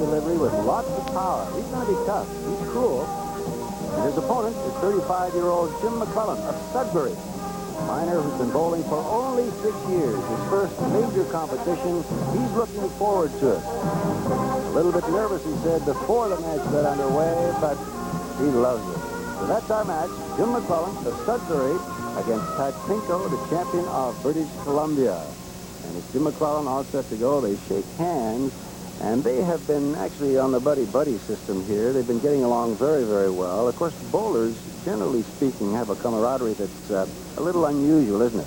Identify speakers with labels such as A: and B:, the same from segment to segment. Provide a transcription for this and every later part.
A: delivery with lots of power. He's going to be tough. He's cruel. And his opponent is 35-year-old Jim MacLellan of Sudbury. A miner who's been bowling for only 6 years. His first major competition. He's looking forward to it. A little bit nervous, he said, before the match got underway, but he loves it. So that's our match. Jim MacLellan of Sudbury against Pacquinko, the champion of British Columbia. And it's Jim MacLellan all set to go. They shake hands, and they have been actually on the buddy-buddy system here. They've been getting along very, very well. Of course, bowlers, generally speaking, have a camaraderie that's a little unusual, isn't it?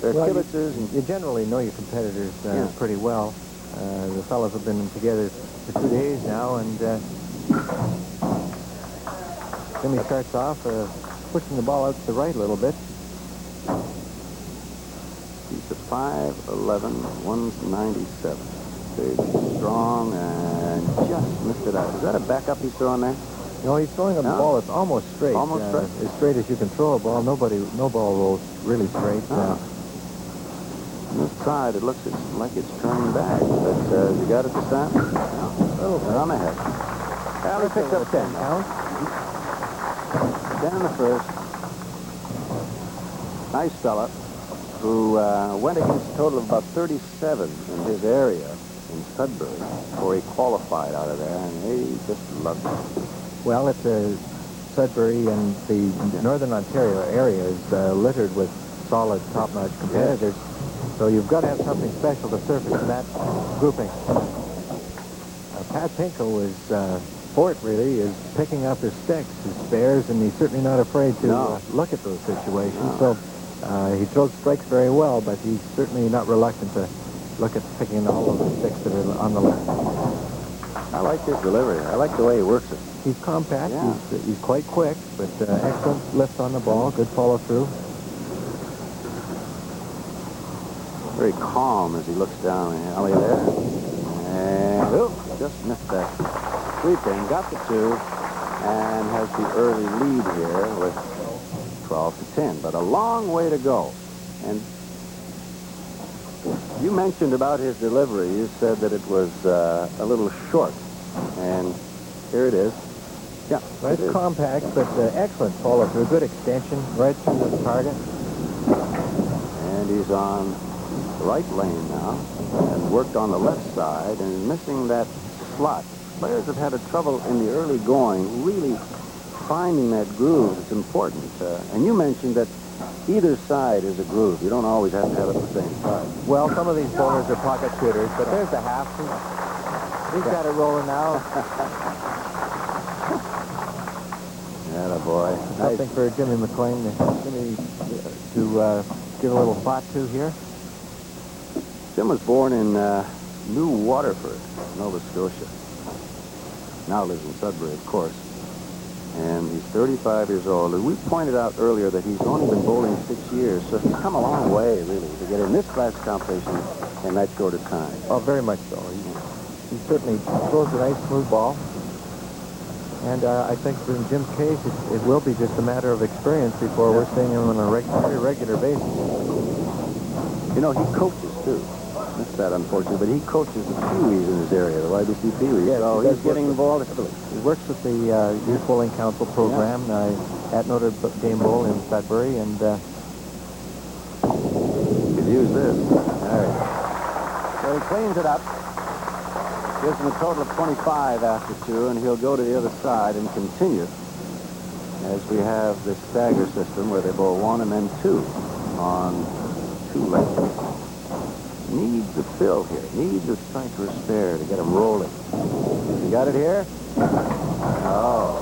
A: They're kibitzers.
B: You generally know your competitors pretty well. The fellows have been together for 2 days now, and Jimmy starts off pushing the ball out to the right a little bit.
A: He's a 5'11", 197. Big, strong, and just missed it out. Is that a backup he's throwing there?
B: No, he's throwing a ball that's almost straight.
A: Almost straight?
B: As straight as you can throw a ball. No ball rolls really straight.
A: On this side, it looks like it's turning back, but you got it this time? No. They're on the head. Well, he picks up 10.
B: Count.
A: 10 in the first. Nice fella who went against a total of about 37 in his area in Sudbury before he qualified out of there, and he just loved it.
B: Well, it's Sudbury and the Northern Ontario area is littered with solid, top-notch competitors. Yes. So you've got to have something special to surface in that grouping. Pat Pinko is sport, really, is picking up his sticks, his spares, and he's certainly not afraid to look at those situations. So he throws strikes very well, but he's certainly not reluctant to look at picking all of the sticks that are on the left.
A: I like his delivery. I like the way he works it.
B: He's compact. Yeah. He's quite quick, but excellent lift on the ball. Good follow through.
A: Very calm as he looks down the alley there. And just missed that sweep in. Got the 2 and has the early lead here with 12 to 10. But a long way to go. And you mentioned about his delivery. You said that it was a little short. And here it is. Yeah,
B: it's compact, but excellent follow through. Good extension right through the target.
A: And he's on the right lane now and worked on the left side and missing that slot. Players have had a trouble in the early going really finding that groove. It's important. And you mentioned that either side is a groove. You don't always have to have it the same side.
B: Well, some of these bowlers are pocket shooters, but there's the half. He's got it rolling now.
A: Attaboy.
B: Something for Jimmy McClellan to give a little thought to here.
A: Jim was born in New Waterford, Nova Scotia. Now lives in Sudbury, of course. And he's 35 years old. And we pointed out earlier that he's only been bowling 6 years, so he's come a long way, really, to get in this class competition in that short a time.
B: Oh, very much so. He certainly throws a nice, smooth ball. And I think in Jim's case, it will be just a matter of experience before we're seeing him on a very regular basis.
A: You know, he coaches, too. That's that, unfortunately, but he coaches the Pee-wees in his area, the YBC Pee-wees.
B: Yeah,
A: so he's getting involved.
B: He works with the Youth Bowling Council program at Notre Dame Bowl in Sudbury, and
A: could use this. All right. So he cleans it up. Gives him a total of 25 after 2, and he'll go to the other side and continue as we have this stagger system where they bowl 1 and then 2 on 2 legs. Needs a fill here. Needs a strike or a spare to get him rolling. You got it here? Oh.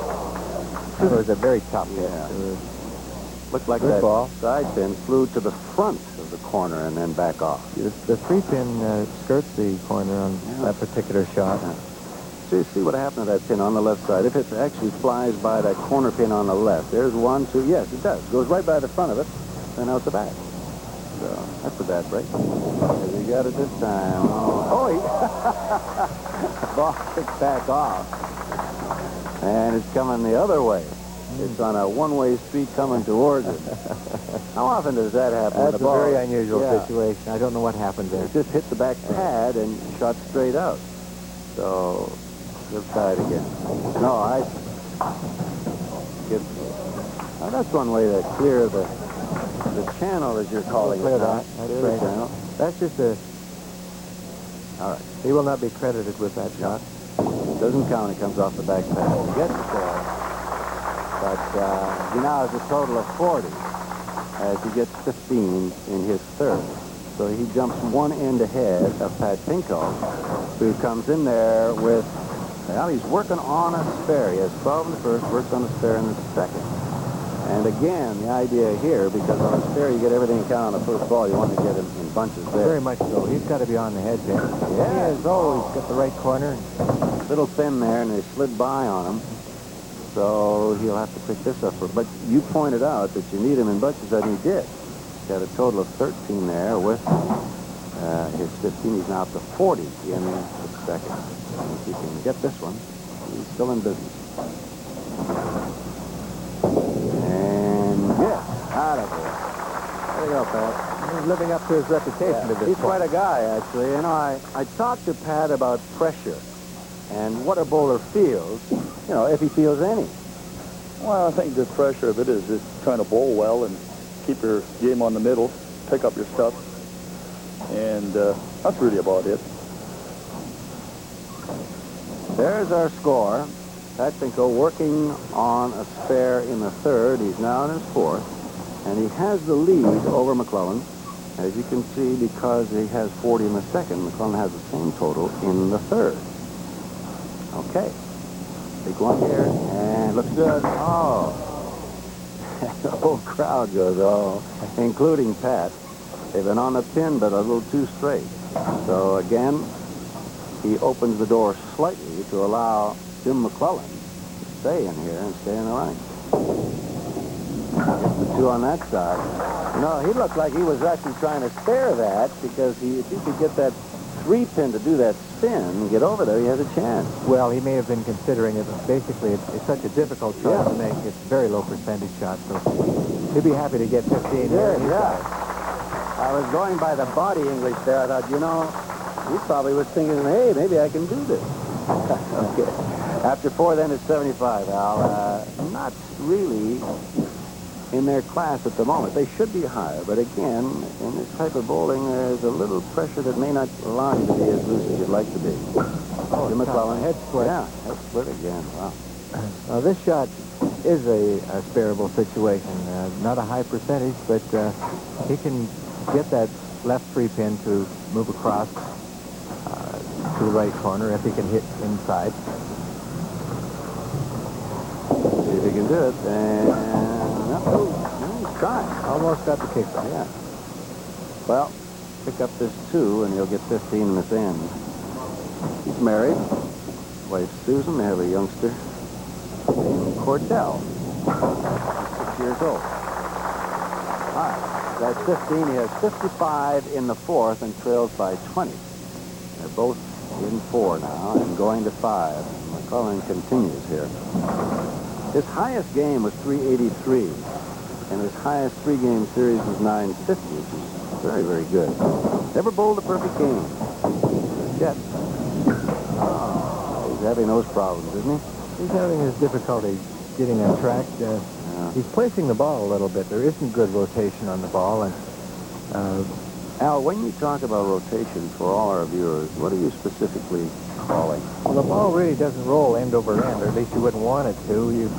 B: It was a very tough hit.
A: Yeah. Looked like that ball. Side pin flew to the front of the corner and then back off.
B: The 3-pin skirts the corner on that particular shot.
A: Yeah. So you see what happened to that pin on the left side. If it actually flies by that corner pin on the left, there's 1, 2. Yes, it does. Goes right by the front of it, then out the back. So that's a bad break. He got it this time. Oh, he ball kicked back off. And it's coming the other way. It's on a one-way street coming towards it. How often does that happen?
B: That's a very unusual situation. I don't know what happened there.
A: It just hit the back pad and shot straight out. So Flip side again. No, I get. Now that's one way to clear the channel, as you're calling
B: Clear
A: it.
B: that.
A: Now.
B: That's
A: Clear the
B: right.
A: channel.
B: That's just a...
A: All right.
B: He will not be credited with that shot.
A: Doesn't count. It comes off the back pass. He gets it there. But he now has a total of 40 as he gets 15 in his third. So he jumps one end ahead of Pacquinko, who comes in there with, well, he's working on a spare. He has 12 in the first, works on a spare in the second. And again, the idea here, because on a spare you get everything count on the first ball, you want to get him in bunches there.
B: Very much so. He's got to be on the hedge there.
A: Yeah.
B: He has always got the right corner.
A: Little thin there, and they slid by on him. So he'll have to pick this up. But you pointed out that you need him in bunches, and he did. He's got a total of 13 there with his 15. He's now up to 40 in the second. And if he can get this one, he's still in business. Out of here. There you go, Pat.
B: He's living up to his reputation to this
A: He's
B: point.
A: quite a guy, actually. You know, I talked to Pat about pressure and what a bowler feels, you know, if he feels any.
C: Well, I think the pressure of it is just trying to bowl well and keep your game on the middle, pick up your stuff, and that's really about it.
A: There's our score. Pacquinko working on a spare in the third. He's now in his fourth. And he has the lead over McClellan, as you can see, because he has 40 in the second. McClellan has the same total in the third. Okay. Big one here, and looks good. Oh. The whole crowd goes, oh, including Pat. They've been on the pin, but a little too straight. So, again, he opens the door slightly to allow Jim MacLellan to stay in here and stay in the line. Gets the two on that side. You know, he looked like he was actually trying to spare that because if he could get that 3-pin to do that spin and get over there, he has a chance.
B: Well, he may have been considering it. Basically, it's such a difficult shot to make. It's a very low percentage shot, so he'd be happy to get 15 here.
A: Yeah. I was going by the body English there. I thought, you know, he probably was thinking, hey, maybe I can do this. Okay. After 4, then it's 75, Al. Not really in their class at the moment. They should be higher, but again, in this type of bowling, there's a little pressure that may not allow you to be as loose as you'd like to be.
B: Oh,
A: Jim MacLellan.
B: Head split.
A: Yeah, head split again. Wow.
B: Now, this shot is a spareable situation. Not a high percentage, but he can get that left 3-pin to move across to the right corner if he can hit inside.
A: See if he can do it. And he's trying.
B: Almost got the kick off.
A: Yeah. Well, pick up this 2, and he'll get 15 in this end. He's married. Wife Susan. They have a youngster named Cordell. He's 6 years old. All right. That's 15. He has 55 in the fourth and trails by 20. They're both in 4 now and going to 5. McClellan continues here. His highest game was 383, and his highest 3-game series was 950, which is very, very good. Never bowled a perfect game. Yet. Oh, he's having those problems, isn't he?
B: He's having his difficulty getting on track. He's placing the ball a little bit. There isn't good rotation on the ball, and
A: Al, when you talk about rotation for all our viewers, what are you specifically calling?
B: well, the ball really doesn't roll end over end, or at least you wouldn't want it to. You'd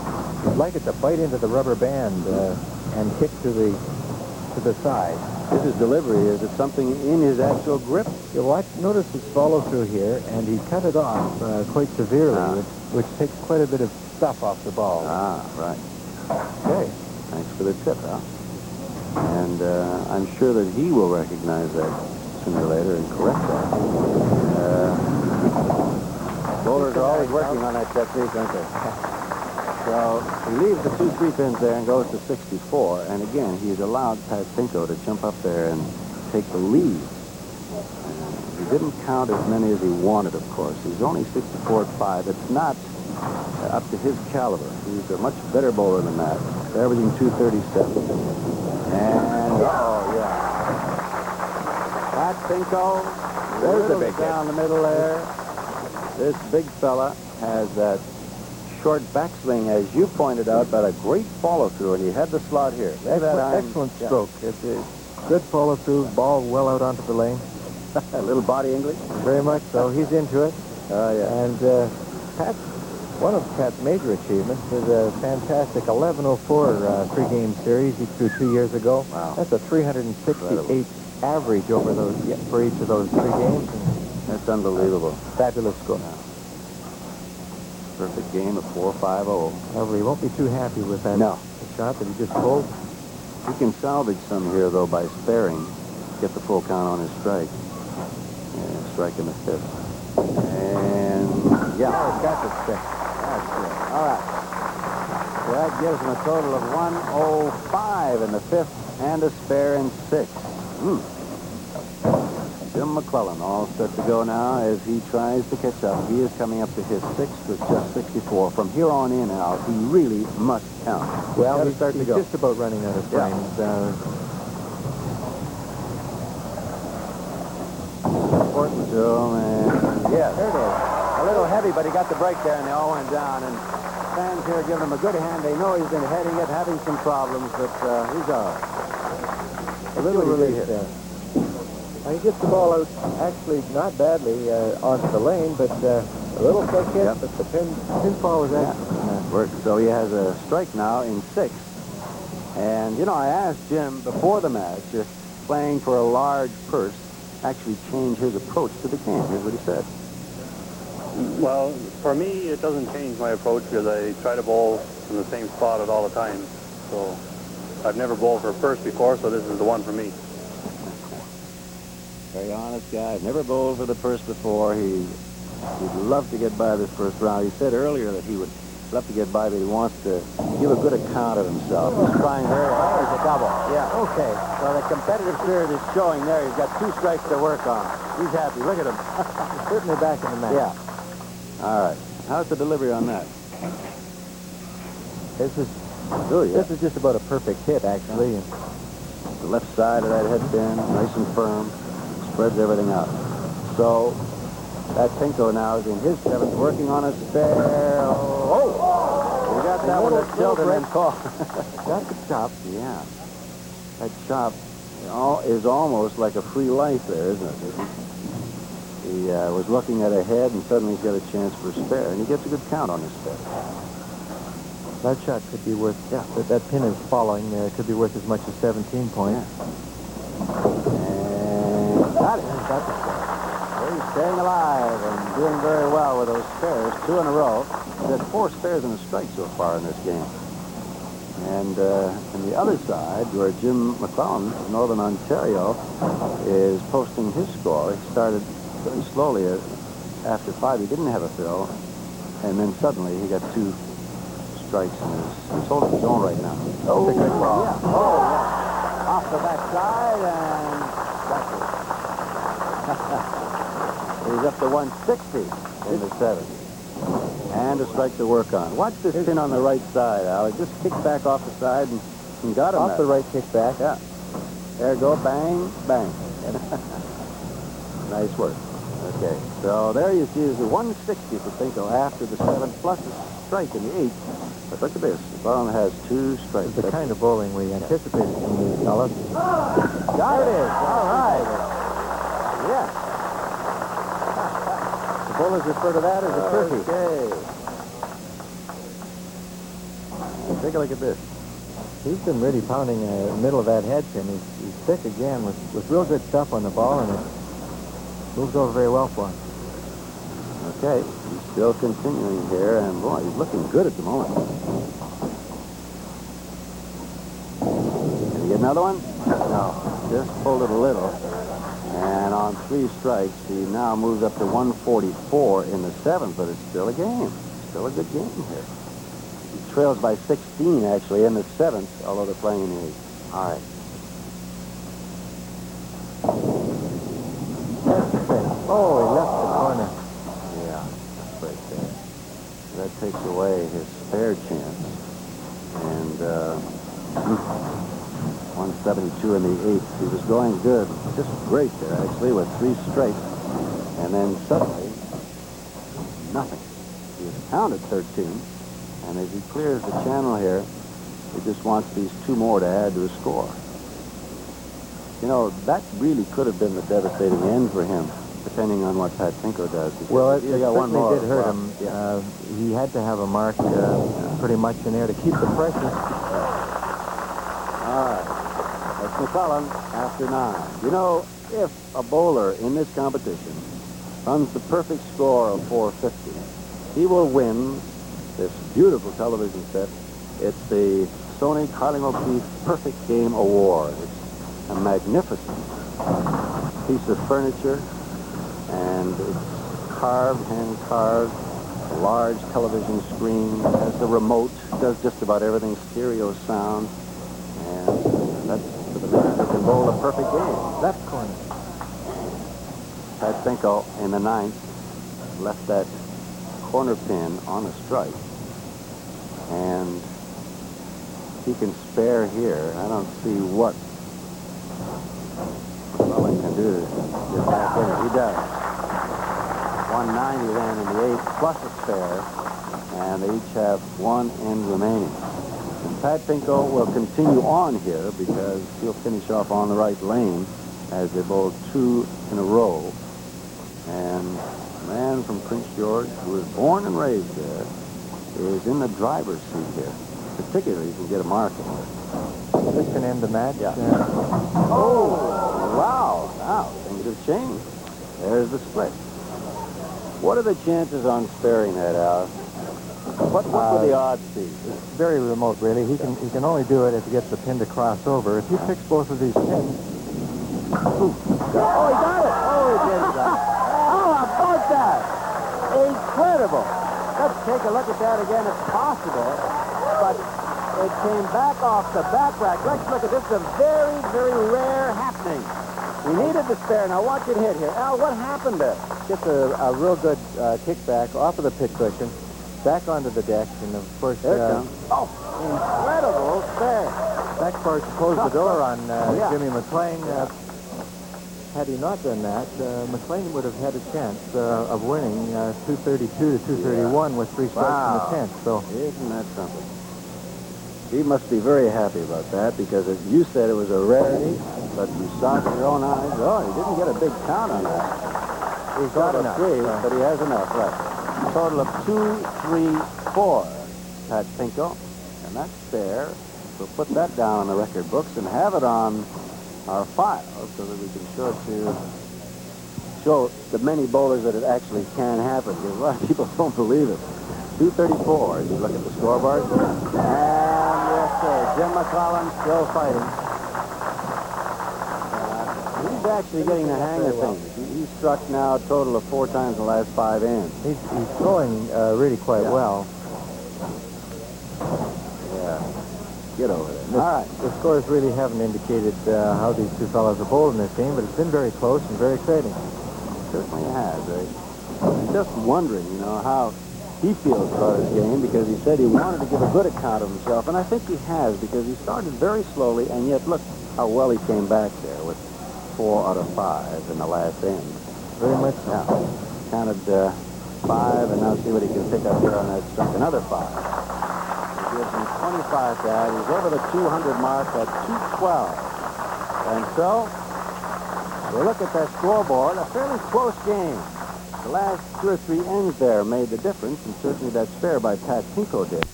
B: like it to bite into the rubber band and kick to the side.
A: This is delivery. Is it something in his actual grip?
B: You notice his follow through here, and he cut it off quite severely, which takes quite a bit of stuff off the ball.
A: Ah, right. Okay. Thanks for the tip, Al. And I'm sure that he will recognize that sooner or later and correct that. Bowlers are always working on that technique, aren't they? So he leaves the 2 3-pins there and goes to 64. And again, he's allowed Pacquinko to jump up there and take the lead. He didn't count as many as he wanted, of course. He's only 64 at 5. It's not up to his caliber. He's a much better bowler than that. He's averaging 237. And, oh, yeah. Pacquinko, there's the big down the middle there. This big fella has that short backswing, as you pointed out, but a great follow-through, and he had the slot here.
B: Excellent stroke. It's a good follow-through, ball well out onto the lane.
A: A little body English?
B: Very much so. He's into it.
A: Oh, yeah.
B: And one of Pat's major achievements is a fantastic 11:04 three-game series he threw 2 years ago.
A: Wow.
B: That's a 368 average over those for each of those 3 games. And
A: that's unbelievable.
B: Fabulous score.
A: Yeah. Perfect game of 4-5-0.
B: However, he won't be too happy with that shot that he just pulled.
A: He can salvage some here, though, by sparing. Get the full count on his strike. Yeah, strike in the 5th. And, yeah.
B: Oh, he's got the stick.
A: That's good. All right. So that gives him a total of 105 in the 5th and a spare in 6. Jim MacLellan all set to go now as he tries to catch up. He is coming up to his 6th with just 64. From here on in out, he really must count.
B: Well,
A: he's starting to go.
B: Just about running out of frames.
A: Important to him, and yes, there it is. A little heavy, but he got the break there, and they all went down. And fans here giving him a good hand. They know he's been heading it, having some problems, but he's all right.
B: A little relief there. He gets the ball out, actually not badly onto the lane, but a little quick hit, but the pinfall was excellent.
A: Worked. So he has a strike now in 6. And, you know, I asked Jim before the match if playing for a large purse actually changed his approach to the game. Here's what he said.
D: Well, for me, it doesn't change my approach because I try to bowl in the same spot at all the time. So I've never bowled for a purse before, so this is the one for me.
A: Very honest guy. I've never bowled for the purse before. He'd love to get by this first round. He said earlier that he would love to get by, but he wants to give a good account of himself. He's trying very hard. There's a double. Yeah. Okay. So the competitive spirit is showing there. He's got 2 strikes to work on. He's happy. Look at him.
B: He's certainly back in the match.
A: Yeah. All right. How's the delivery on that?
B: This is
A: Good, yeah.
B: This is just about a perfect hit, actually.
A: The left side of that head pin, nice and firm, spreads everything out. So that Pinko now is in his 7th, working on a spare. Oh! He got that one that tilted and caught.
B: Got the chop.
A: Yeah. That chop is almost like a free life there, isn't it? He was looking at a head, and suddenly he's got a chance for a spare, and he gets a good count on his spare.
B: That shot could be worth, that pin is following there. It could be worth as much as 17 points.
A: Yeah. And got it. Got the spare. So he's staying alive and doing very well with those spares, 2 in a row. He's had 4 spares and a strike so far in this game. And on the other side, where Jim MacLellan of Northern Ontario is posting his score, he started very slowly after 5. He didn't have a fill, and then suddenly he got 2 strikes in he's holding his own right now.
B: Oh, that's a good ball.
A: Yeah. Oh, yeah. Off the backside, and that's it. He's up to 160 in the 7th. And a strike to work on. Watch this pin on the right side, Al. It just kicked back off the side and got him.
B: Off the right kick back.
A: Yeah. There you go. Bang, bang. Nice work. Okay. So there you see is the 160 for Pinko after the 7th, plus a strike in the 8th. But look at this. McClellan has 2 strikes.
B: It's the kind of bowling we anticipated from these fellas.
A: There it is. All right. Yes. The bowlers refer to that as a turkey. Okay. Take a look at this.
B: He's been really pounding the middle of that head pin. He's thick again with real good stuff on the ball, and it moves over very well for him.
A: Okay, he's still continuing here, and boy, he's looking good at the moment. Did he get another one? No, just pulled it a little. And on 3 strikes, he now moves up to 144 in the 7th, but it's still a game. Still a good game here. He trails by 16, actually, in the 7th, although they're playing in the 8th. All right.
B: Oh, he left the corner.
A: Yeah, that's right there. That takes away his spare chance. And 172 in the 8th. He was going good, just great there, actually, with 3 straight. And then suddenly, nothing. He has counted 13. And as he clears the channel here, he just wants these 2 more to add to his score. You know, that really could have been the devastating end for him, depending on what Pacquinko does.
B: Well, it
A: He got one
B: certainly
A: more.
B: did hurt him.
A: Yeah.
B: He had to have a mark pretty much in there to keep the pressure.
A: All right. That's McClellan after 9. You know, if a bowler in this competition runs the perfect score of 450, he will win this beautiful television set. It's the Sony Carling O'Keefe Perfect Game Award. It's a magnificent piece of furniture, and it's carved, hand-carved, a large television screen, has the remote, does just about everything, stereo sound, and that's for the man who can bowl a perfect game.
B: Left corner.
A: Pacquinko in the 9th left that corner pin on a strike, and he can spare here. I don't see what McClellan can do to get back in it. He does. 190 then in the 8th, plus a spare, and they each have 1 end remaining. And Pacquinko will continue on here because he'll finish off on the right lane as they bowl 2 in a row. And a man from Prince George, who was born and raised there, is in the driver's seat here. Particularly if you get a mark in there.
B: This can end the match.
A: Yeah. Oh, wow. Now, things have changed. There's the split. What are the chances on sparing that, Al? What would the odds be?
B: It's very remote, really. He can only do it if he gets the pin to cross over. If he picks both of these pins...
A: Oh, he got it. Oh, he did got it. How about that? Incredible. Let's take a look at that again if possible. But it came back off the back rack. Let's look at this. It's a very, very rare happening. We needed the spare. Now watch it hit here. Al, what happened there?
B: Gets a real good kickback off of the pit cushion, back onto the deck, and of course...
A: There it comes. Oh, incredible spare.
B: That, of course, closed the door on
A: Yeah.
B: Jimmy McClellan. Had he not done that, McClellan would have had a chance of winning 232 to 231 with 3 strikes in the 10th. So
A: isn't that something? He must be very happy about that because as you said, it was a rarity, but you saw it with your own eyes. Oh, he didn't get a big count on that. He's got
B: enough.
A: 3, but he has enough left. Total of 2, 3, 4. Pacquinko, and that's fair. We'll put that down on the record books and have it on our file so that we can show the many bowlers that it actually can happen, because a lot of people don't believe it. 234 as you look at the scoreboard. And yes, sir, Jim MacLellan still fighting. He's actually getting the hang of things. He's struck now a total of 4 times in the last 5 ends.
B: he's throwing really quite well.
A: Yeah. Get over there. All right.
B: The scores really haven't indicated how these two fellows are bowling this game, but it's been very close and very exciting.
A: Certainly has. I'm just wondering, you know, how he feels about his game, because he said he wanted to give a good account of himself, and I think he has, because he started very slowly, and yet look how well he came back there with 4 out of 5 in the last end.
B: Very much so.
A: Yeah. Counted 5, and now see what he can pick up here on that strike. Another 5. Gives him 25 to add. He's over the 200 mark at 212. And so, we look at that scoreboard, a fairly close game. The last 2 or 3 ends there made the difference, and certainly that spare by Pacquinko did.